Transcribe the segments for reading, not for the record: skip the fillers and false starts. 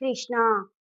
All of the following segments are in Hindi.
कृष्णा।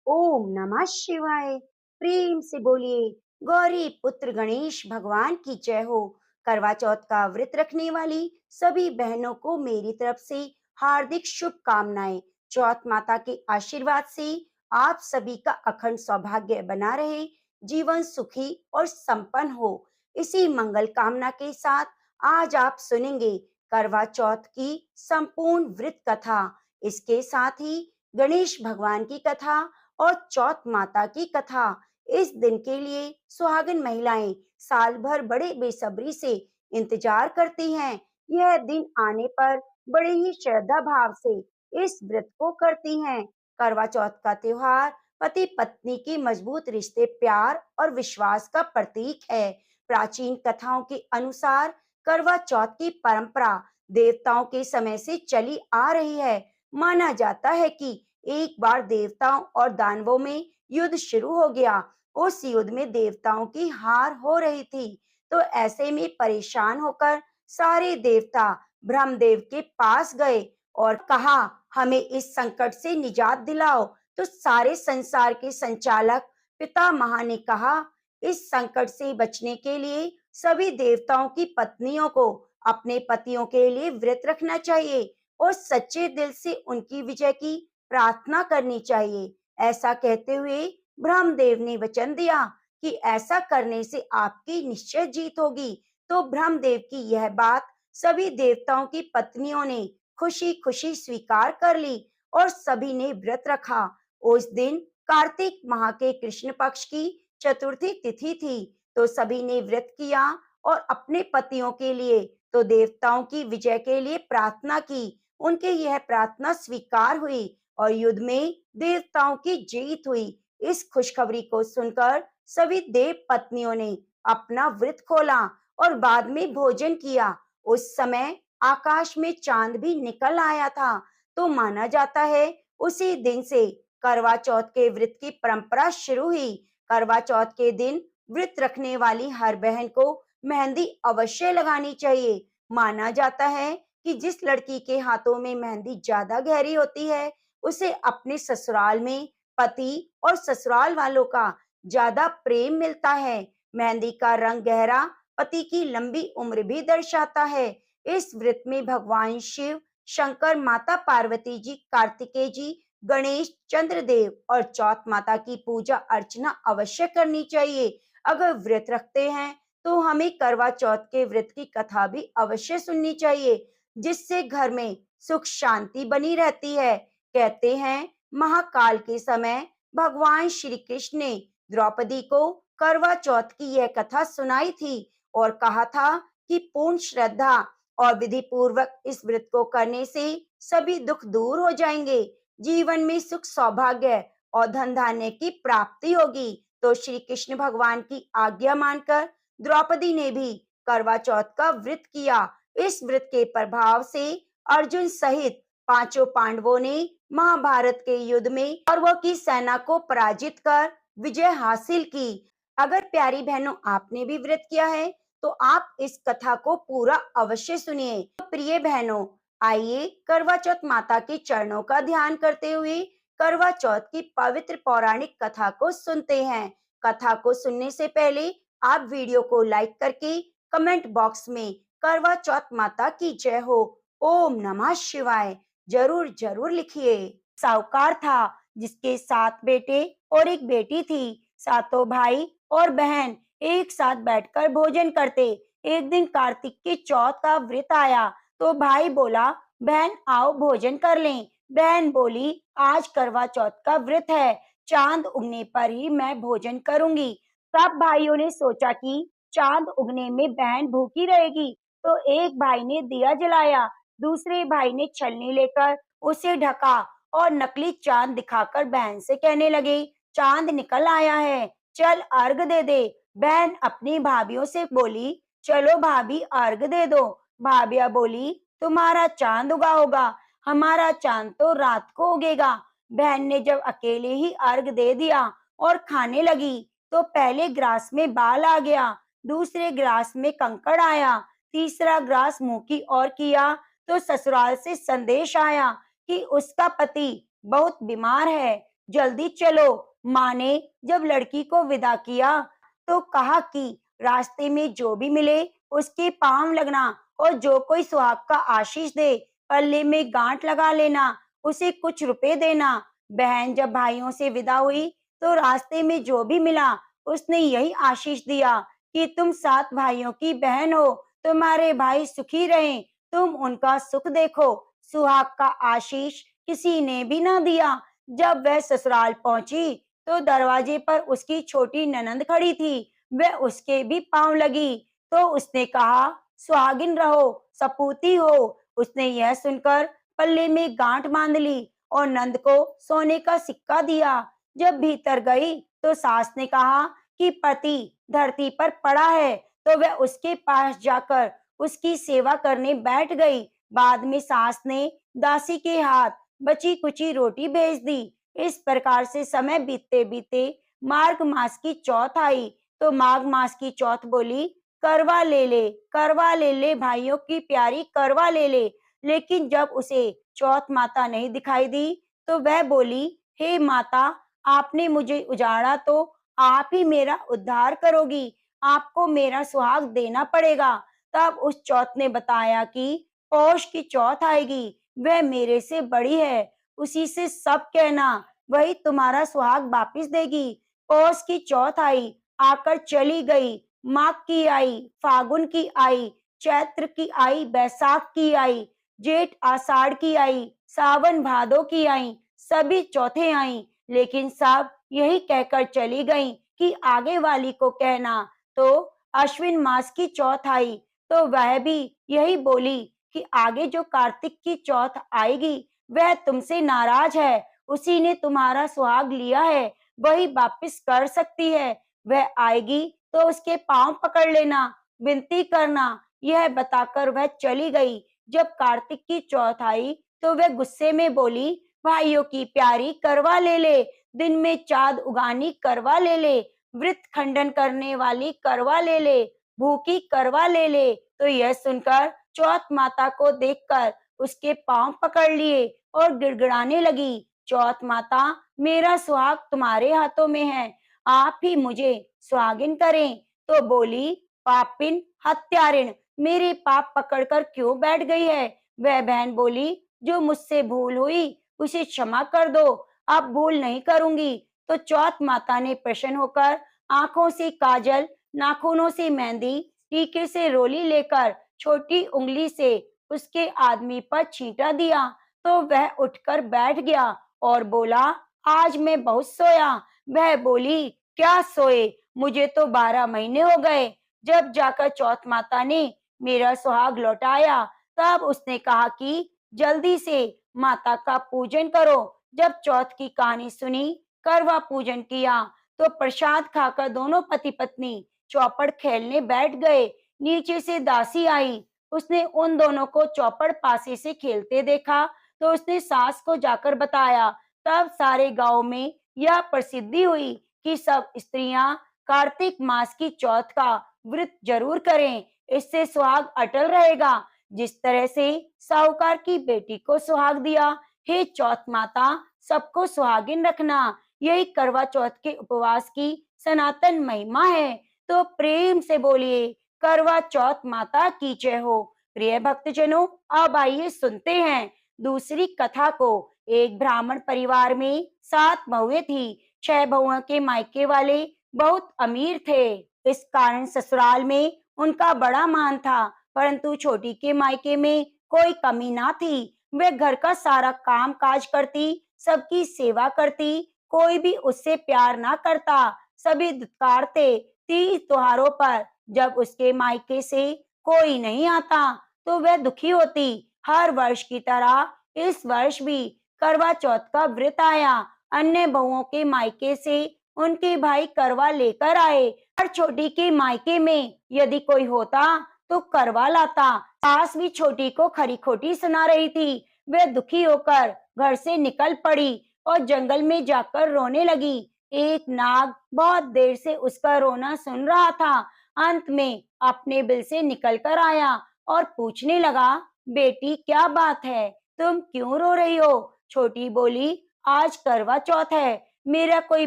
ओम नमः शिवाय। प्रेम से बोलिए गौरी पुत्र गणेश भगवान की जय हो। करवा चौथ का व्रत रखने वाली सभी बहनों को मेरी तरफ से हार्दिक शुभकामनाएं। चौथ माता के आशीर्वाद से आप सभी का अखंड सौभाग्य बना रहे, जीवन सुखी और संपन्न हो। इसी मंगल कामना के साथ आज आप सुनेंगे करवा चौथ की संपूर्ण व्रत कथा। इसके साथ ही गणेश भगवान की कथा और चौथ माता की कथा। इस दिन के लिए सुहागन महिलाएं साल भर बड़े बेसब्री से इंतजार करती हैं। यह दिन आने पर बड़े ही श्रद्धा भाव से इस व्रत को करती हैं। करवा चौथ का त्योहार पति पत्नी की मजबूत रिश्ते, प्यार और विश्वास का प्रतीक है। प्राचीन कथाओं के अनुसार करवा चौथ की परंपरा देवताओं के समय से चली आ रही है। माना जाता है कि एक बार देवताओं और दानवों में युद्ध शुरू हो गया। उस युद्ध में देवताओं की हार हो रही थी, तो ऐसे में परेशान होकर सारे देवता ब्रह्मदेव के पास गए और कहा, हमें इस संकट से निजात दिलाओ। तो सारे संसार के संचालक पितामह ने कहा, इस संकट से बचने के लिए सभी देवताओं की पत्नियों को अपने पतियों के लिए व्रत रखना चाहिए और सच्चे दिल से उनकी विजय की प्रार्थना करनी चाहिए। ऐसा कहते हुए ब्रह्मदेव ने वचन दिया कि ऐसा करने से आपकी निश्चय जीत होगी। तो ब्रह्मदेव की यह बात सभी देवताओं की पत्नियों ने खुशी खुशी स्वीकार कर ली और सभी ने व्रत रखा। उस दिन कार्तिक माह के कृष्ण पक्ष की चतुर्थी तिथि थी, तो सभी ने व्रत किया और अपने पतियों के लिए तो देवताओं की विजय के लिए प्रार्थना की। उनकी यह प्रार्थना स्वीकार हुई और युद्ध में देवताओं की जीत हुई। इस खुशखबरी को सुनकर सभी देव पत्नियों ने अपना व्रत खोला और बाद में भोजन किया। उस समय आकाश में चांद भी निकल आया था, तो माना जाता है उसी दिन से करवा चौथ के व्रत की परंपरा शुरू हुई। करवा चौथ के दिन व्रत रखने वाली हर बहन को मेहंदी अवश्य लगानी चाहिए। माना जाता है कि जिस लड़की के हाथों में मेहंदी ज्यादा गहरी होती है, उसे अपने ससुराल में पति और ससुराल वालों का ज्यादा प्रेम मिलता है। मेहंदी का रंग गहरा पति की लंबी उम्र भी दर्शाता है। इस व्रत में भगवान शिव, शंकर, माता पार्वती जी, कार्तिकेय जी, गणेश, चंद्रदेव और चौथ माता की पूजा अर्चना अवश्य करनी चाहिए। अगर व्रत रखते हैं तो हमें करवा चौथ के व्रत की कथा भी अवश्य सुननी चाहिए, जिससे घर में सुख शांति बनी रहती है। कहते हैं महाकाल के समय भगवान श्री कृष्ण ने द्रौपदी को करवा चौथ की यह कथा सुनाई थी और कहा था कि पूर्ण श्रद्धा और विधि पूर्वक इस व्रत को करने से सभी दुख दूर हो जाएंगे, जीवन में सुख सौभाग्य और धन धान्य की प्राप्ति होगी। तो श्री कृष्ण भगवान की आज्ञा मानकर द्रौपदी ने भी करवा चौथ का व्रत किया। इस व्रत के प्रभाव से अर्जुन सहित पांचों पांडवों ने महाभारत के युद्ध में कौरवों की सेना को पराजित कर विजय हासिल की। अगर प्यारी बहनों आपने भी व्रत किया है तो आप इस कथा को पूरा अवश्य सुनिए। तो प्रिय बहनों, आइए करवा चौथ माता के चरणों का ध्यान करते हुए करवा चौथ की पवित्र पौराणिक कथा को सुनते हैं। कथा को सुनने से पहले आप वीडियो को लाइक करके कमेंट बॉक्स में करवा चौथ माता की जय हो, ओम नमः शिवाय जरूर जरूर लिखिए। साहूकार था जिसके 7 बेटे और एक बेटी थी। सातों भाई और बहन एक साथ बैठकर भोजन करते। एक दिन कार्तिक की चौथ का व्रत आया तो भाई बोला, बहन आओ भोजन कर लें। बहन बोली, आज करवा चौथ का व्रत है, चांद उगने पर ही मैं भोजन करूंगी। सब भाइयों ने सोचा कि चांद उगने में बहन भूखी रहेगी, तो एक भाई ने दिया जलाया, दूसरे भाई ने छलनी लेकर उसे ढका और नकली चांद दिखाकर बहन से कहने लगे, चांद निकल आया है, चल अर्घ दे दे। बहन अपनी भाभीयों से बोली, चलो भाभी अर्घ दे दो। भाभिया बोली, तुम्हारा चांद उगा होगा, हमारा चांद तो रात को उगेगा। बहन ने जब अकेले ही अर्घ दे दिया और खाने लगी तो पहले ग्रास में बाल आ गया, दूसरे ग्रास में कंकड़ आया, तीसरा ग्रास मुंह की ओर किया तो ससुराल से संदेश आया कि उसका पति बहुत बीमार है, जल्दी चलो। माँ ने जब लड़की को विदा किया तो कहा कि रास्ते में जो भी मिले उसके पांव लगना, और जो कोई सुहाग का आशीष दे पल्ले में गांठ लगा लेना, उसे कुछ रुपए देना। बहन जब भाइयों से विदा हुई तो रास्ते में जो भी मिला उसने यही आशीष दिया कि तुम 7 भाइयों की बहन हो, तुम्हारे भाई सुखी रहें, तुम उनका सुख देखो। सुहाग का आशीष किसी ने भी ना दिया। जब वह ससुराल पहुंची तो दरवाजे पर उसकी छोटी ननंद खड़ी थी। वह उसके भी पांव लगी तो उसने कहा, सुहागिन रहो, सपूती हो। उसने यह सुनकर पल्ले में गांठ बांध ली और नंद को सोने का सिक्का दिया। जब भीतर गई तो सास ने कहा कि पति धरती पर पड़ा है, तो वह उसके पास जाकर उसकी सेवा करने बैठ गई। बाद में सास ने दासी के हाथ बची कुची रोटी भेज दी। इस प्रकार से समय बीतते बीते माघ मास की चौथ आई तो माघ मास की चौथ बोली, करवा ले ले, करवा ले ले भाइयों की प्यारी, करवा ले ले। लेकिन जब उसे चौथ माता नहीं दिखाई दी तो वह बोली, हे माता, आपने मुझे उजाड़ा तो आप ही मेरा उद्धार करोगी, आपको मेरा सुहाग देना पड़ेगा। तब उस चौथ ने बताया कि पौष की चौथ आएगी, वह मेरे से बड़ी है, उसी से सब कहना, वही तुम्हारा सुहाग वापिस देगी। पौष की चौथ आई, आकर चली गई। माघ की आई, फागुन की आई, चैत्र की आई, बैसाख की आई, जेठ आषाढ़ की आई, सावन भादो की आई, सभी चौथे आई, लेकिन सब यही कहकर चली गईं कि आगे वाली को कहना। तो अश्विन मास की चौथ आई तो वह भी यही बोली कि आगे जो कार्तिक की चौथ आएगी वह तुमसे नाराज है, उसी ने तुम्हारा सुहाग लिया है, वही वापिस कर सकती है। वह आएगी तो उसके पांव पकड़ लेना, विनती करना। यह बताकर वह चली गई। जब कार्तिक की चौथ आई तो वह गुस्से में बोली, भाइयों की प्यारी, करवा ले ले, दिन में चाँद उगानी, करवा ले ले, व्रत खंडन करने वाली, करवा ले ले, भूखी, करवा ले ले। तो यह सुनकर चौथ माता को देखकर उसके पांव पकड़ लिए और गिड़गिड़ाने लगी, चौथ माता, मेरा सुहाग तुम्हारे हाथों में है, आप ही मुझे सुहागिन करें। तो बोली, पापिन, हत्यारिण, मेरे पाप पकड़कर क्यों बैठ गई है? वह बहन बोली, जो मुझसे भूल हुई उसे क्षमा कर दो, अब भूल नहीं करूंगी। तो चौथ माता ने प्रसन्न होकर आंखों से काजल, नाखूनों से मेहंदी, टीके से रोली लेकर छोटी उंगली से उसके आदमी पर छींटा दिया तो वह उठकर बैठ गया और बोला, आज मैं बहुत सोया। वह बोली, क्या सोए, मुझे तो 12 महीने हो गए। जब जाकर चौथ माता ने मेरा सुहाग लौटाया तब उसने कहा कि जल्दी से माता का पूजन करो। जब चौथ की कहानी सुनी, करवा पूजन किया तो प्रसाद खाकर दोनों पति पत्नी चौपड़ खेलने बैठ गए। नीचे से दासी आई, उसने उन दोनों को चौपड़ पासे से खेलते देखा तो उसने सास को जाकर बताया। तब सारे गांव में यह प्रसिद्धि हुई कि सब स्त्रियां कार्तिक मास की चौथ का व्रत जरूर करें, इससे सुहाग अटल रहेगा। जिस तरह से साहूकार की बेटी को सुहाग दिया, हे चौथ माता, सबको सुहागिन रखना, यही करवा चौथ के उपवास की सनातन महिमा है। तो प्रेम से बोलिए, करवा चौथ माता की जय हो। प्रिय भक्तजनों, अब आइए सुनते हैं दूसरी कथा को। एक ब्राह्मण परिवार में 7 बहुएं थी। 6 बहुओं के मायके वाले बहुत अमीर थे, इस कारण ससुराल में उनका बड़ा मान था, परंतु छोटी के मायके में कोई कमी ना थी। वह घर का सारा काम काज करती, सबकी सेवा करती, कोई भी उससे प्यार ना करता, सभी दुत्कारते। तीज त्योहारों पर जब उसके मायके से कोई नहीं आता तो वह दुखी होती। हर वर्ष की तरह इस वर्ष भी करवा चौथ का व्रत आया। अन्य बहुओं के मायके से उनके भाई करवा लेकर आए, और छोटी के मायके में यदि कोई होता तो करवा लाता। सास भी छोटी को खरी खोटी सुना रही थी। वह दुखी होकर घर से निकल पड़ी और जंगल में जाकर रोने लगी। एक नाग बहुत देर से उसका रोना सुन रहा था। अंत में अपने बिल से निकल कर आया और पूछने लगा, बेटी क्या बात है, तुम क्यों रो रही हो? छोटी बोली, आज करवा चौथ है, मेरा कोई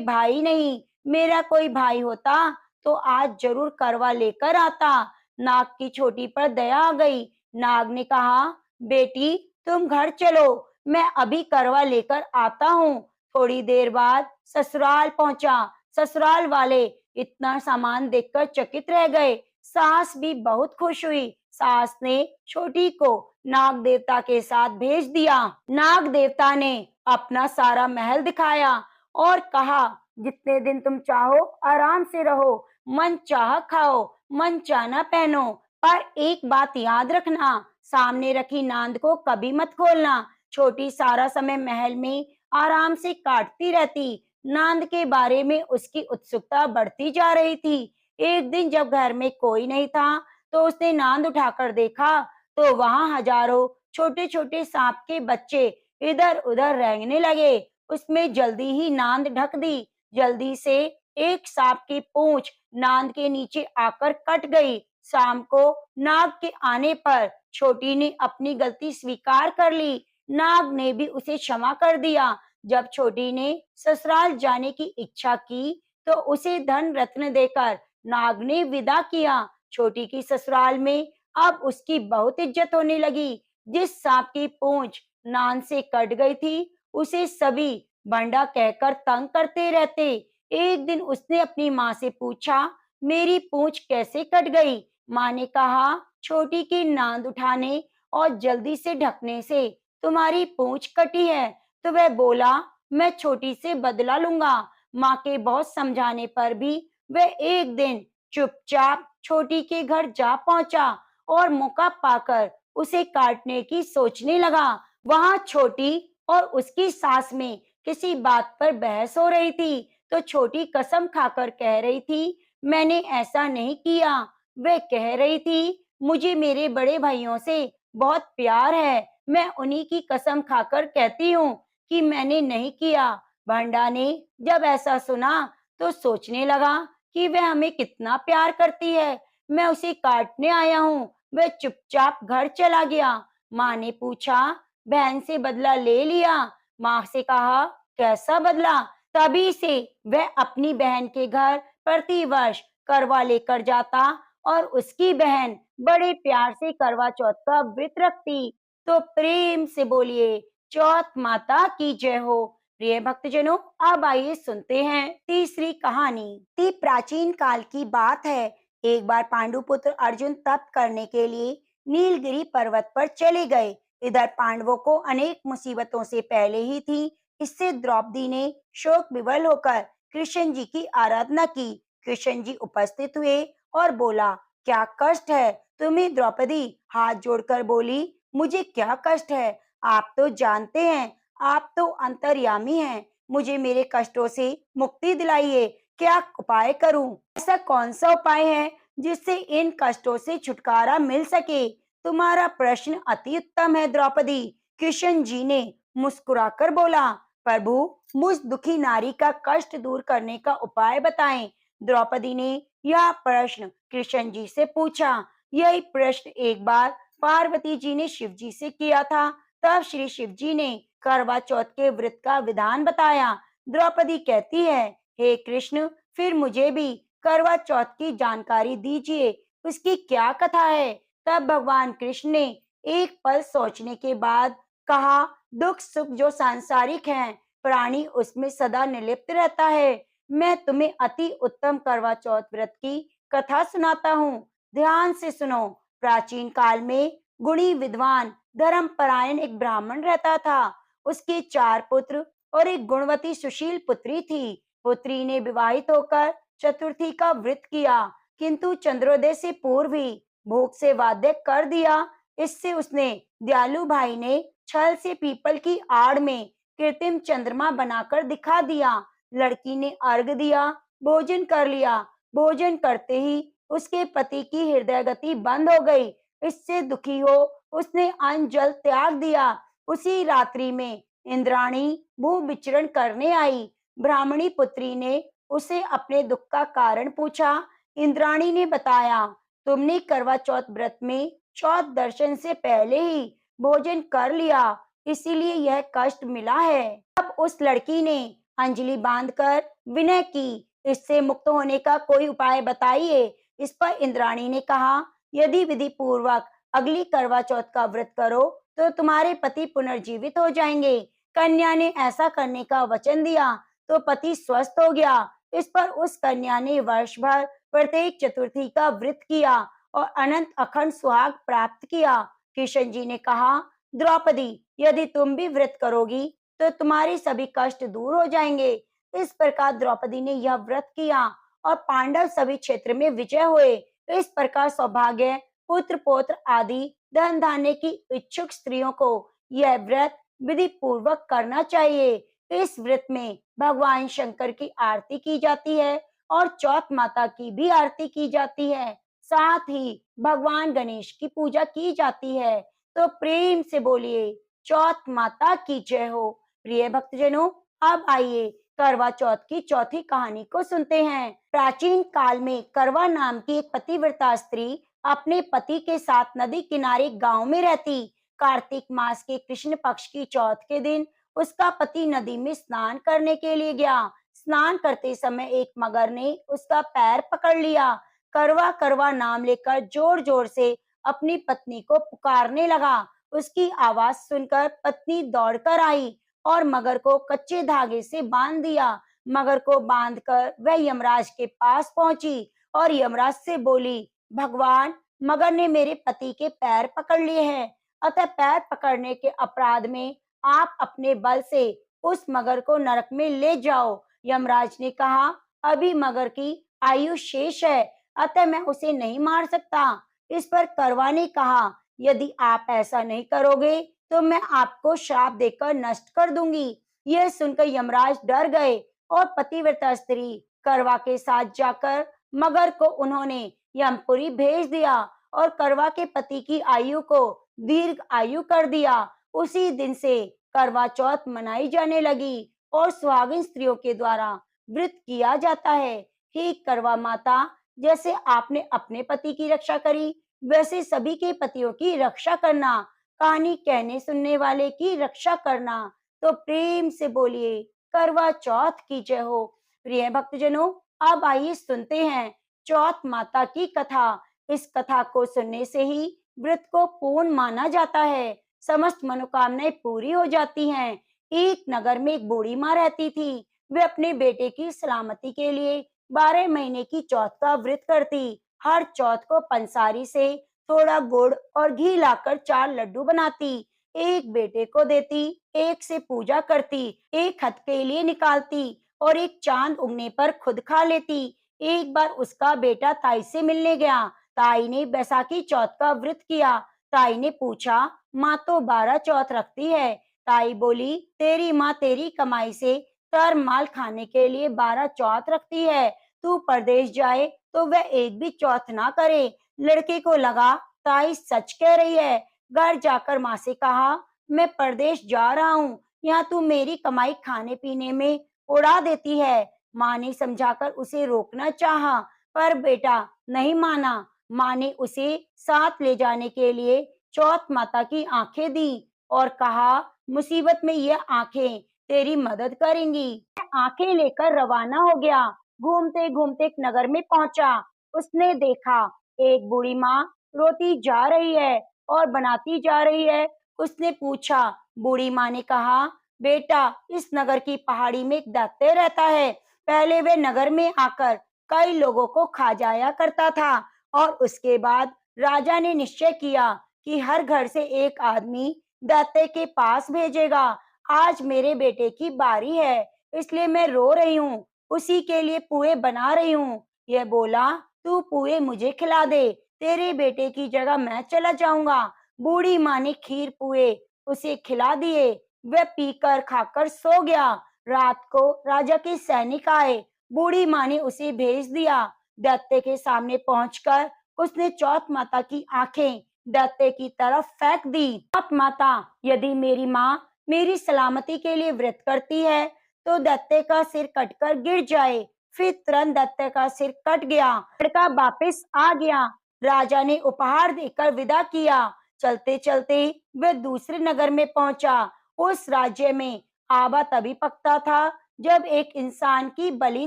भाई नहीं, मेरा कोई भाई होता तो आज जरूर करवा लेकर आता। नाग की छोटी पर दया आ गई। नाग ने कहा, बेटी तुम घर चलो, मैं अभी करवा लेकर आता हूँ। थोड़ी देर बाद ससुराल पहुंचा। ससुराल वाले इतना सामान देखकर चकित रह गए। सास भी बहुत खुश हुई। सास ने छोटी को नाग देवता के साथ भेज दिया। नाग देवता ने अपना सारा महल दिखाया और कहा, जितने दिन तुम चाहो आराम से रहो, मन चाह खाओ, मन चाहा पहनो, पर एक बात याद रखना, सामने रखी नांद को कभी मत खोलना। छोटी सारा समय महल में आराम से काटती रहती। नांद के बारे में उसकी उत्सुकता बढ़ती जा रही थी। एक दिन जब घर में कोई नहीं था, तो उसने नांद उठाकर देखा, तो वहां हजारों छोटे छोटे सांप के बच्चे इधर उधर रेंगने लगे। उसमें जल्दी ही नांद ढक दी। जल्दी से एक सांप की पूंछ नांद के नीचे आकर कट गई। शाम को नाग के आने पर छोटी ने अपनी गलती स्वीकार कर ली। नाग ने भी उसे क्षमा कर दिया। जब छोटी ने ससुराल जाने की इच्छा की, तो उसे धन रत्न देकर नाग ने विदा किया। छोटी की ससुराल में अब उसकी बहुत इज्जत होने लगी। जिस सांप की पूंछ नान से कट गई थी, उसे सभी बंडा कहकर तंग करते रहते। एक दिन उसने अपनी माँ से पूछा, मेरी पूंछ कैसे कट गई? माँ ने कहा, छोटी की नांद उठाने और जल्दी से ढकने से तुम्हारी पूंछ कटी है। तो वह बोला, मैं छोटी से बदला लूंगा। माँ के बहुत समझाने पर भी वह एक दिन चुपचाप छोटी के घर जा पहुंचा और मौका पाकर उसे काटने की सोचने लगा। वहां छोटी और उसकी सास में किसी बात पर बहस हो रही थी। तो छोटी कसम खाकर कह रही थी, मैंने ऐसा नहीं किया। वह कह रही थी, मुझे मेरे बड़े भाइयों से बहुत प्यार है, मैं उन्हीं की कसम खाकर कहती हूँ कि मैंने नहीं किया। भंडा ने जब ऐसा सुना, तो सोचने लगा कि वह हमें कितना प्यार करती है, मैं उसे काटने आया हूँ। वह चुपचाप घर चला गया। माँ ने पूछा, बहन से बदला ले लिया? माँ से कहा, कैसा बदला? तभी से वह अपनी बहन के घर प्रति वर्ष करवा लेकर जाता और उसकी बहन बड़े प्यार से करवा चौथ का व्रत रखती। तो प्रेम से बोलिए, चौथ माता की जय हो। प्रिय भक्तजनों, अब आइए सुनते हैं तीसरी कहानी। ती प्राचीन काल की बात है। एक बार पांडुपुत्र अर्जुन तप करने के लिए नीलगिरी पर्वत पर चले गए। इधर पांडवों को अनेक मुसीबतों से पहले ही थी। इससे द्रौपदी ने शोक विवल होकर कृष्ण जी की आराधना की। कृष्ण जी उपस्थित हुए और बोला, क्या कष्ट है तुम्हें द्रौपदी? हाथ जोड़कर बोली, मुझे क्या कष्ट है? आप तो जानते हैं, आप तो अंतर्यामी हैं। मुझे मेरे कष्टों से मुक्ति दिलाइए। क्या उपाय करूं? ऐसा कौन सा उपाय है जिससे इन कष्टों से छुटकारा मिल सके? तुम्हारा प्रश्न अति उत्तम है द्रौपदी। कृष्ण जी ने मुस्कुराकर बोला, प्रभु, मुझ दुखी नारी का कष्ट दूर करने का उपाय बताएं। द्रौपदी ने यह प्रश्न कृष्ण जी से पूछा। यही प्रश्न एक बार पार्वती जी ने शिव जी से किया था। तब श्री शिव जी ने करवा चौथ के व्रत का विधान बताया। द्रौपदी कहती है, हे कृष्ण, फिर मुझे भी करवा चौथ की जानकारी दीजिए, उसकी क्या कथा है? तब भगवान कृष्ण ने एक पल सोचने के बाद कहा, दुख सुख जो सांसारिक हैं, प्राणी उसमें सदा निर्लिप्त रहता है। मैं तुम्हें अति उत्तम करवा चौथ व्रत की कथा सुनाता हूँ। ध्यान से सुनो। प्राचीन काल में गुणी विद्वान धर्मपरायण एक ब्राह्मण रहता था। उसके 4 पुत्र और एक गुणवती सुशील पुत्री थी। पुत्री ने विवाहित होकर चतुर्थी का व्रत किया, किंतु चंद्रोदय से पूर्व ही भोग से वाध्य कर दिया। इससे उसने दयालु भाई ने छल से पीपल की आड़ में कृत्रिम चंद्रमा बनाकर दिखा दिया। लड़की ने अर्घ दिया, भोजन कर लिया। भोजन करते ही उसके पति की हृदय गति बंद हो गई। इससे दुखी हो उसने अन्न जल त्याग दिया। उसी रात्रि में इंद्राणी भू विचरण करने आई। ब्राह्मणी पुत्री ने उसे अपने दुख का कारण पूछा। इंद्राणी ने बताया, तुमने करवा चौथ व्रत में चौथ दर्शन से पहले ही भोजन कर लिया, इसीलिए यह कष्ट मिला है। अब तब उस लड़की ने अंजलि बांधकर विनय की, इससे मुक्त होने का कोई उपाय बताइए। इस पर इंद्राणी ने कहा, यदि विधि पूर्वक अगली करवा चौथ का व्रत करो तो तुम्हारे पति पुनर्जीवित हो जाएंगे। कन्या ने ऐसा करने का वचन दिया तो पति स्वस्थ हो गया। इस पर उस कन्या ने वर्ष भर प्रत्येक चतुर्थी का व्रत किया और अनंत अखंड सुहाग प्राप्त किया। किशन जी ने कहा, द्रौपदी, यदि तुम भी व्रत करोगी तो तुम्हारे सभी कष्ट दूर हो जाएंगे। इस प्रकार द्रौपदी ने यह व्रत किया और पांडव सभी क्षेत्र में विजय हुए। इस प्रकार सौभाग्य, पुत्र पौत्र आदि धन धान्य की इच्छुक स्त्रियों को यह व्रत विधि पूर्वक करना चाहिए। इस व्रत में भगवान शंकर की आरती की जाती है और चौथ माता की भी आरती की जाती है। साथ ही भगवान गणेश की पूजा की जाती है। तो प्रेम से बोलिए, चौथ माता की जय हो। प्रिय भक्तजनों, अब आइए करवा चौथ की चौथी कहानी को सुनते हैं। प्राचीन काल में करवा नाम की एक पतिव्रता स्त्री अपने पति के साथ नदी किनारे गांव में रहती। कार्तिक मास के कृष्ण पक्ष की चौथ के दिन उसका पति नदी में स्नान करने के लिए गया। स्नान करते समय एक मगर ने उसका पैर पकड़ लिया। करवा करवा नाम लेकर जोर जोर से अपनी पत्नी को पुकारने लगा। उसकी आवाज सुनकर पत्नी दौड़कर आई और मगर को कच्चे धागे से बांध दिया। मगर को बांधकर वह यमराज के पास पहुंची और यमराज से बोली, भगवान, मगर ने मेरे पति के पैर पकड़ लिए हैं, अतः पैर पकड़ने के अपराध में आप अपने बल से उस मगर को नरक में ले जाओ। यमराज ने कहा, अभी मगर की आयु शेष है, अतः मैं उसे नहीं मार सकता। इस पर करवा ने कहा, यदि आप ऐसा नहीं करोगे तो मैं आपको श्राप देकर नष्ट कर दूंगी। यह सुनकर यमराज डर गए और पतिव्रता स्त्री करवा के साथ जाकर मगर को उन्होंने यमपुरी भेज दिया और करवा के पति की आयु को दीर्घ आयु कर दिया। उसी दिन से करवा चौथ मनाई जाने लगी और सुहागिन स्त्रियों के द्वारा व्रत किया जाता है। हे करवा माता, जैसे आपने अपने पति की रक्षा करी, वैसे सभी के पतियों की रक्षा करना, कहानी कहने सुनने वाले की रक्षा करना। तो प्रेम से बोलिए, करवा चौथ की जय हो। प्रिय भक्तजनों, अब आइए सुनते हैं चौथ माता की कथा। इस कथा को सुनने से ही व्रत को पूर्ण माना जाता है, समस्त मनोकामनाएं पूरी हो जाती हैं। एक नगर में एक बूढ़ी माँ रहती थी। वे अपने बेटे की सलामती के लिए 12 महीने की चौथ का व्रत करती। हर चौथ को पंसारी से थोड़ा गुड़ और घी लाकर 4 लड्डू बनाती, एक बेटे को देती, एक से पूजा करती, एक हथेली निकालती और एक चांद उगने पर खुद खा लेती। एक बार उसका बेटा ताई से मिलने गया। ताई ने बैसाखी चौथ का व्रत किया। ताई ने पूछा, माँ तो 12 चौथ रखती है। ताई बोली, तेरी माँ तेरी कमाई से तर माल खाने के लिए 12 चौथ रखती है। तू परदेश जाए तो वह एक भी चौथ ना करे। लड़के को लगा ताई सच कह रही है। घर जाकर माँ से कहा, मैं परदेश जा रहा हूँ, यहाँ तू मेरी कमाई खाने पीने में उड़ा देती है। माँ ने समझाकर उसे रोकना चाहा, पर बेटा नहीं माना। माँ ने उसे साथ ले जाने के लिए चौथ माता की आंखें दी और कहा, मुसीबत में ये आंखें तेरी मदद करेंगी। आंखें लेकर रवाना हो गया। घूमते घूमते एक नगर में पहुंचा। उसने देखा एक बूढ़ी माँ रोती जा रही है और बनाती जा रही है। उसने पूछा, बूढ़ी माँ ने कहा, बेटा, इस नगर की पहाड़ी में एक दैत्य रहता है। पहले वे नगर में आकर कई लोगों को खा जाया करता था और उसके बाद राजा ने निश्चय किया कि हर घर से एक आदमी दैत्य के पास भेजेगा। आज मेरे बेटे की बारी है, इसलिए मैं रो रही हूँ, उसी के लिए पुए बना रही हूँ। यह बोला, तू पुए मुझे खिला दे, तेरे बेटे की जगह मैं चला जाऊंगा। बूढ़ी माँ ने खीर पुए उसे खिला दिए। वह पीकर खाकर सो गया। रात को राजा के सैनिक आए। बूढ़ी माँ ने उसे भेज दिया। दैत्य के सामने पहुंचकर उसने चौथ माता की आंखें दैत्य की तरफ फेंक दी। चौथ माता, यदि मेरी माँ मेरी सलामती के लिए व्रत करती है तो दैत्य का सिर कटकर गिर जाए। फिर तुरंत दैत्य का सिर कट गया। लड़का वापस आ गया। राजा ने उपहार देकर विदा किया। चलते चलते वह दूसरे नगर में पहुंचा। उस राज्य में आवा तभी पकता था जब एक इंसान की बलि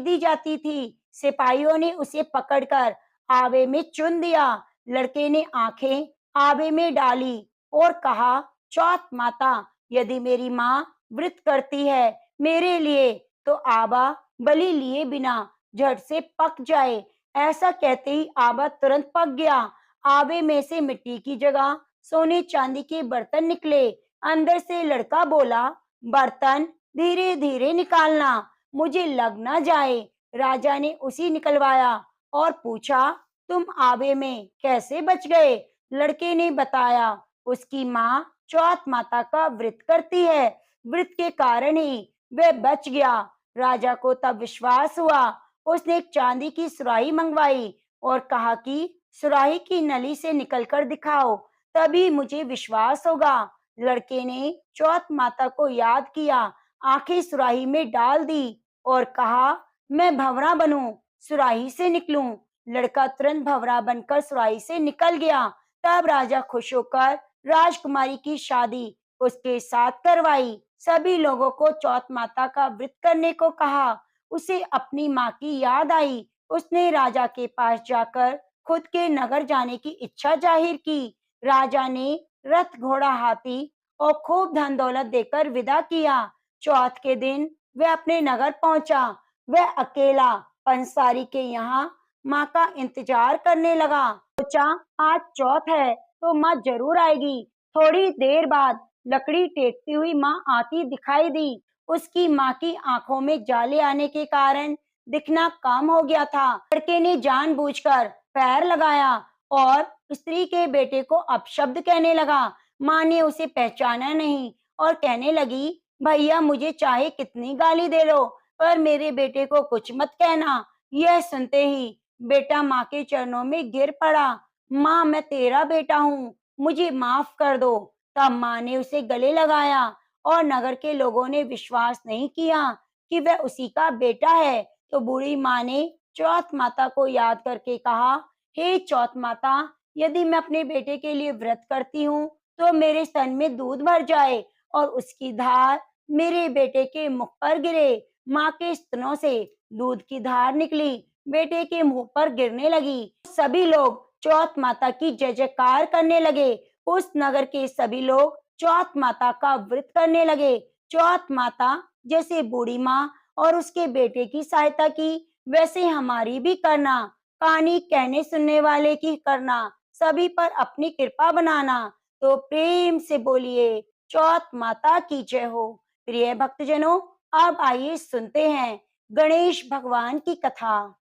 दी जाती थी। सिपाहियों ने उसे पकड़कर आवे में चुन दिया। लड़के ने आंखें आवे में डाली और कहा, चौथ माता, यदि मेरी माँ व्रत करती है मेरे लिए तो आवा बलि लिए बिना झट से पक जाए। ऐसा कहते ही आवा तुरंत पक गया। आवे में से मिट्टी की जगह सोने चांदी के बर्तन निकले। अंदर से लड़का बोला, बर्तन धीरे धीरे निकालना, मुझे लग ना जाए। राजा ने उसी निकलवाया और पूछा, तुम आवे में कैसे बच गए? लड़के ने बताया, उसकी माँ चौथ माता का व्रत करती है, व्रत के कारण ही वह बच गया। राजा को तब विश्वास हुआ। उसने एक चांदी की सुराही मंगवाई और कहा कि सुराही की नली से निकलकर दिखाओ, तभी मुझे विश्वास होगा। लड़के ने चौथ माता को याद किया, आंखें सुराही में डाल दी और कहा, मैं भंवरा बनूं, सुराही से निकलूं। लड़का तुरंत भंवरा बनकर सुराही से निकल गया। तब राजा खुश होकर राजकुमारी की शादी उसके साथ करवाई। सभी लोगों को चौथ माता का व्रत करने को कहा। उसे अपनी माँ की याद आई। उसने राजा के पास जाकर खुद के नगर जाने की इच्छा जाहिर की। राजा ने रथ, घोड़ा, हाथी और खूब धन दौलत देकर विदा किया। चौथ के दिन वह अपने नगर पहुंचा। वह अकेला पंसारी के यहाँ माँ का इंतजार करने लगा। सोचा, आज चौथ है तो माँ जरूर आएगी। थोड़ी देर बाद लकड़ी टेकती हुई माँ आती दिखाई दी। उसकी माँ की आंखों में जाले आने के कारण दिखना कम हो गया था। लड़के ने जानबूझकर पैर लगाया और स्त्री के बेटे को अपशब्द कहने लगा। माँ ने उसे पहचाना नहीं और कहने लगी, भैया मुझे चाहे कितनी गाली दे लो पर मेरे बेटे को कुछ मत कहना। यह सुनते ही बेटा माँ के चरणों में गिर पड़ा। माँ, मैं तेरा बेटा हूँ, मुझे माफ कर दो। तब माँ ने उसे गले लगाया और नगर के लोगों ने विश्वास नहीं किया कि वह उसी का बेटा है। तो बूढ़ी माँ ने चौथ माता को याद करके कहा, हे चौथ माता, यदि मैं अपने बेटे के लिए व्रत करती हूँ तो मेरे स्तन में दूध भर जाए और उसकी धार मेरे बेटे के मुख पर गिरे। माँ के स्तनों से दूध की धार निकली, बेटे के मुंह पर गिरने लगी। सभी लोग चौथ माता की जय जयकार करने लगे। उस नगर के सभी लोग चौथ माता का व्रत करने लगे। चौथ माता जैसे बूढ़ी माँ और उसके बेटे की सहायता की, वैसे हमारी भी करना। कहानी कहने सुनने वाले की करना, सभी पर अपनी कृपा बनाना। तो प्रेम से बोलिए, चौथ माता की जय हो। प्रिय भक्तजनों, अब आइए सुनते हैं गणेश भगवान की कथा।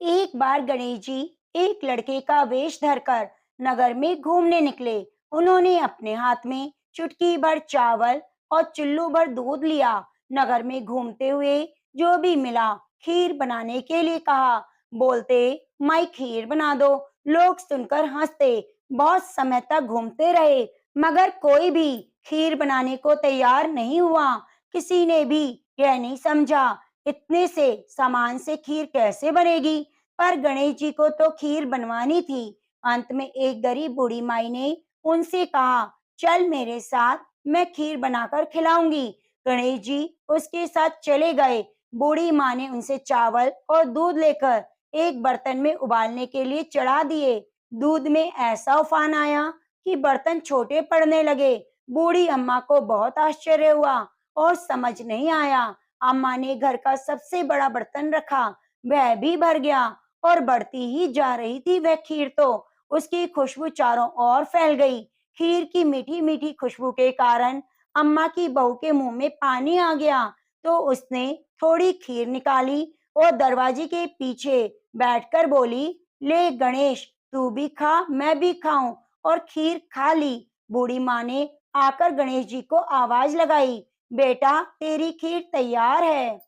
एक बार गणेश जी एक लड़के का वेश धरकर नगर में घूमने निकले। उन्होंने अपने हाथ में चुटकी भर चावल और चुल्लू भर दूध लिया। नगर में घूमते हुए जो भी मिला खीर बनाने के लिए कहा। बोलते, माई खीर बना दो। लोग सुनकर हंसते। बहुत समय तक घूमते रहे मगर कोई भी खीर बनाने को तैयार नहीं हुआ। किसी ने भी यह नहीं समझा, इतने से सामान से खीर कैसे बनेगी। पर गणेश जी को तो खीर बनवानी थी। अंत में एक गरीब बूढ़ी माई ने उनसे कहा, चल मेरे साथ, मैं खीर बनाकर खिलाऊंगी। गणेश जी उसके साथ चले गए। बूढ़ी माँ ने उनसे चावल और दूध लेकर एक बर्तन में उबालने के लिए चढ़ा दिए। दूध में ऐसा उफान आया कि बर्तन छोटे पड़ने लगे। बूढ़ी अम्मा को बहुत आश्चर्य हुआ और समझ नहीं आया। अम्मा ने घर का सबसे बड़ा बर्तन रखा, वह भी भर गया और बढ़ती ही जा रही थी वह खीर तो। उसकी खुशबू चारों ओर फैल गई। खीर की मीठी मीठी खुशबू के कारण अम्मा की बहू के मुंह में पानी आ गया। तो उसने थोड़ी खीर निकाली और दरवाजे के पीछे बैठकर बोली, ले गणेश, तू भी खा, मैं भी खाऊं। और खीर खा ली। बूढ़ी माँ ने आकर गणेश जी को आवाज लगाई, बेटा तेरी खीर तैयार है,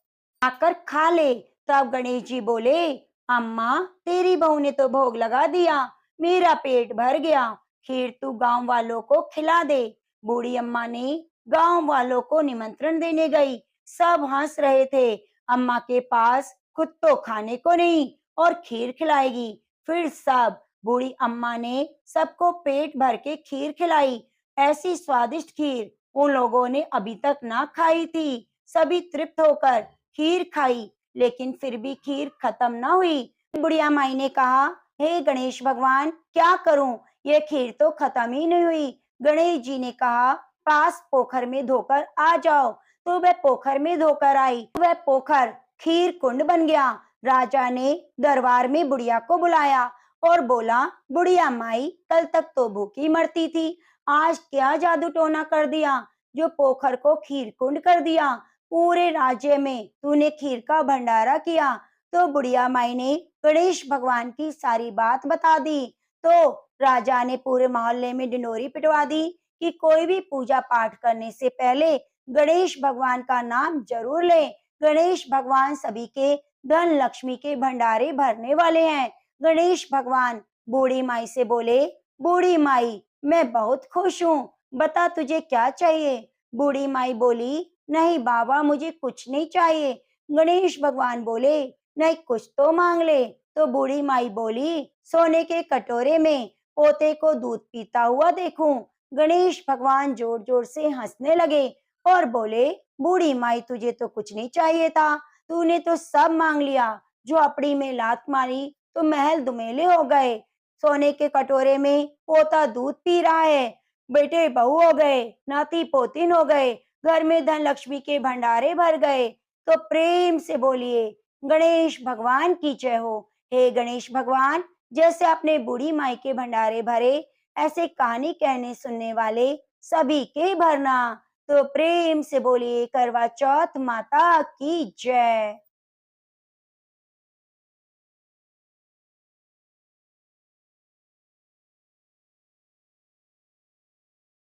आकर खा ले। तब गणेश जी बोले, अम्मा तेरी बहू ने तो भोग लगा दिया, मेरा पेट भर गया, खीर तू गांव वालों को खिला दे। बूढ़ी अम्मा ने गांव वालों को निमंत्रण देने गई। सब हंस रहे थे। अम्मा के पास खुद तो खाने को नहीं और खीर खिलाएगी। फिर सब बूढ़ी अम्मा ने सबको पेट भर के खीर खिलाई। ऐसी स्वादिष्ट खीर उन लोगों ने अभी तक ना खाई थी। सभी तृप्त होकर खीर खाई, लेकिन फिर भी खीर खत्म न हुई। बुढ़िया माई ने कहा, हे गणेश भगवान, क्या करूं, ये खीर तो खत्म ही नहीं हुई। गणेश जी ने कहा, पास पोखर में धोकर आ जाओ। तो वह पोखर में धोकर आई। वह पोखर खीर कुंड बन गया। राजा ने दरबार में बुढ़िया को बुलाया और बोला, बुढ़िया माई, कल तक तो भूखी मरती थी, आज क्या जादू टोना कर दिया जो पोखर को खीर कुंड कर दिया। पूरे राज्य में तूने खीर का भंडारा किया। तो बुढ़िया माई ने गणेश भगवान की सारी बात बता दी। तो राजा ने पूरे मोहल्ले में ढिंडोरी पिटवा दी कि कोई भी पूजा पाठ करने से पहले गणेश भगवान का नाम जरूर ले। गणेश भगवान सभी के धन लक्ष्मी के भंडारे भरने वाले हैं। गणेश भगवान बूढ़ी माई से बोले, बूढ़ी माई, मैं बहुत खुश हूँ, बता तुझे क्या चाहिए। बूढ़ी माई बोली, नहीं बाबा, मुझे कुछ नहीं चाहिए। गणेश भगवान बोले, नहीं कुछ तो मांग ले। तो बूढ़ी माई बोली, सोने के कटोरे में पोते को दूध पीता हुआ देखूं। गणेश भगवान जोर जोर से हंसने लगे और बोले, बूढ़ी माई, तुझे तो कुछ नहीं चाहिए था, तूने तो सब मांग लिया। जो अपड़ी में लात मारी तो महल दुमेले हो गए। सोने के कटोरे में पोता दूध पी रहा है, बेटे बहू हो गए, नाती पोतीन हो गए, घर में धन लक्ष्मी के भंडारे भर गए। तो प्रेम से बोलिए, गणेश भगवान की जय हो। हे गणेश भगवान, जैसे आपने बूढ़ी माई के भंडारे भरे, ऐसे कहानी कहने सुनने वाले सभी के भरना। तो प्रेम से बोलिए, करवा चौथ माता की जय।